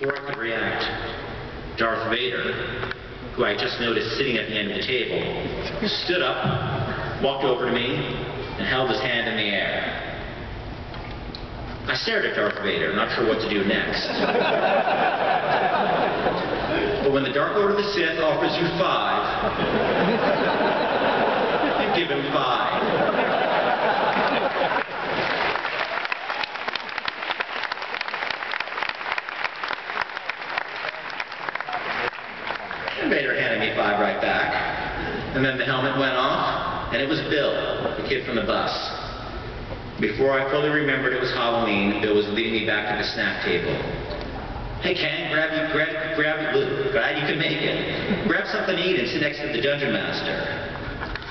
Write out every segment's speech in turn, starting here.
Before I could react, Darth Vader, who I just noticed sitting at the end of the table, stood up, walked over to me, and held his hand in the air. I stared at Darth Vader, not sure what to do next. But when the Dark Lord of the Sith offers you 5, you give him 5. Vader handed me 5 right back. And then the helmet went off, and it was Bill, the kid from the bus. Before I fully remembered it was Halloween, Bill was leading me back to the snack table. Hey Ken, glad you can make it. Grab something to eat and sit next to the Dungeon Master.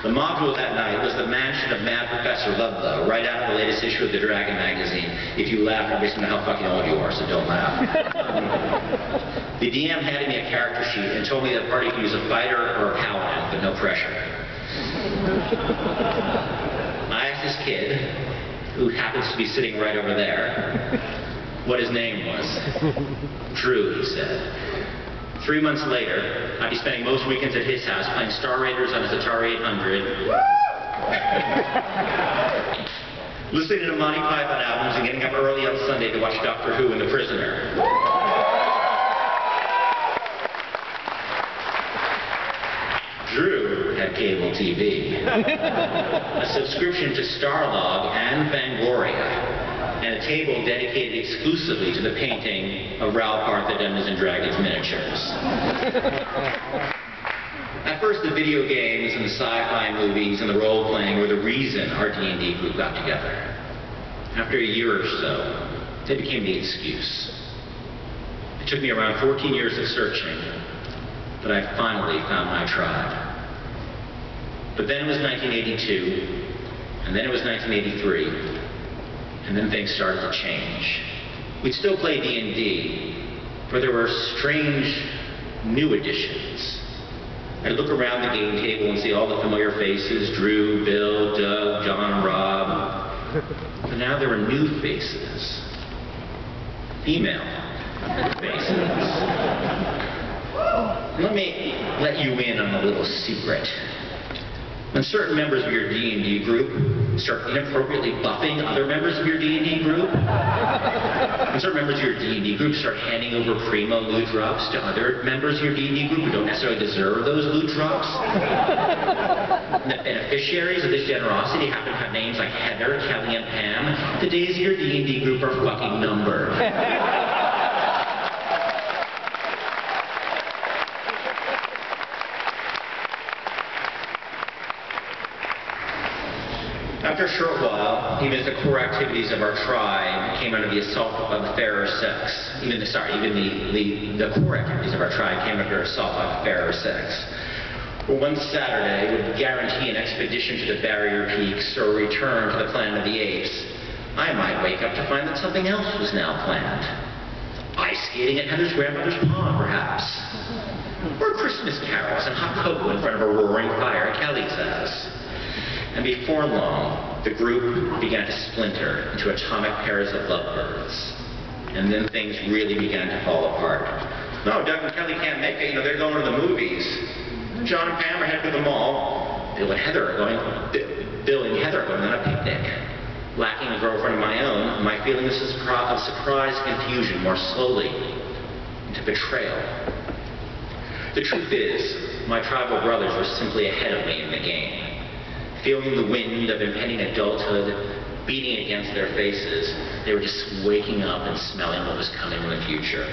The module that night was the mansion of Mad Professor Ludlow, right out of the latest issue of the Dragon magazine. If you laugh, I'm based on how fucking old you are, so don't laugh. The DM handed me a character sheet and told me that the party could use a fighter or a paladin, but no pressure. I asked this kid, who happens to be sitting right over there, what his name was. Drew, he said. 3 months later, I'd be spending most weekends at his house playing Star Raiders on his Atari 800, listening to Monty Python albums and getting up early on Sunday to watch Doctor Who and The Prisoner. Drew had cable TV, a subscription to Starlog and Fangoria, and a table dedicated exclusively to the painting of Ralph Arthur Dungeons & Dragons miniatures. At first, the video games and the sci-fi movies and the role-playing were the reason our D&D group got together. After a year or so, they became the excuse. It took me around 14 years of searching, but I finally found my tribe. But then it was 1982, and then it was 1983, and then things started to change. We'd still play D&D, but there were strange new additions. I'd look around the game table and see all the familiar faces, Drew, Bill, Doug, John, Rob. But now there were new faces. Female faces. Let me let you in on a little secret. When certain members of your D&D group start inappropriately buffing other members of your D&D group, when certain members of your D&D group start handing over primo loot drops to other members of your D&D group who don't necessarily deserve those loot drops, and the beneficiaries of this generosity happen to have names like Heather, Kelly, and Pam, the days of your D&D group are fucking numbered. After a short while, even the core activities of our tribe came under the assault of the fairer sex. The core activities of our tribe came under assault by the fairer sex. Well, one Saturday would guarantee an expedition to the barrier peaks or a return to the planet of the apes. I might wake up to find that something else was now planned. Ice skating at Heather's grandmother's pond, perhaps. Or Christmas carols and hot cocoa in front of a roaring fire at Kelly's house. And before long, the group began to splinter into atomic pairs of lovebirds. And then things really began to fall apart. No, Doug and Kelly can't make it. They're going to the movies. John and Pam are headed to the mall. Bill and Heather are going on a picnic. Lacking a girlfriend of my own, my feelings of surprise confusion more slowly into betrayal. The truth is, my tribal brothers were simply ahead of me in the game. Feeling the wind of impending adulthood beating against their faces, they were just waking up and smelling what was coming in the future.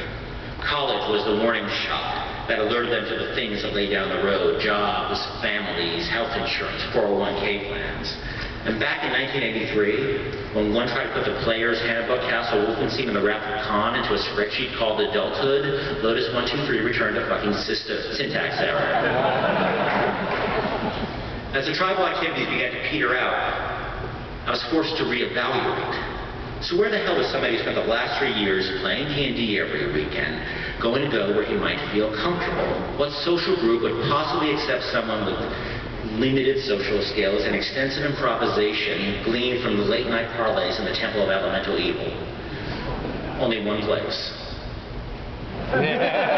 College was the warning shot that alerted them to the things that lay down the road: jobs, families, health insurance, 401k plans. And back in 1983, when one tried to put the player's handbook, Castle Wolfenstein, and the Wrath of Khan into a spreadsheet called adulthood, Lotus 123 returned to fucking syntax error. As the tribal activities began to peter out, I was forced to reevaluate. So where the hell was somebody who spent the last 3 years playing D&D every weekend going to go where he might feel comfortable? What social group would possibly accept someone with limited social skills and extensive improvisation gleaned from the late-night parlays in the Temple of Elemental Evil? Only one place. Yeah.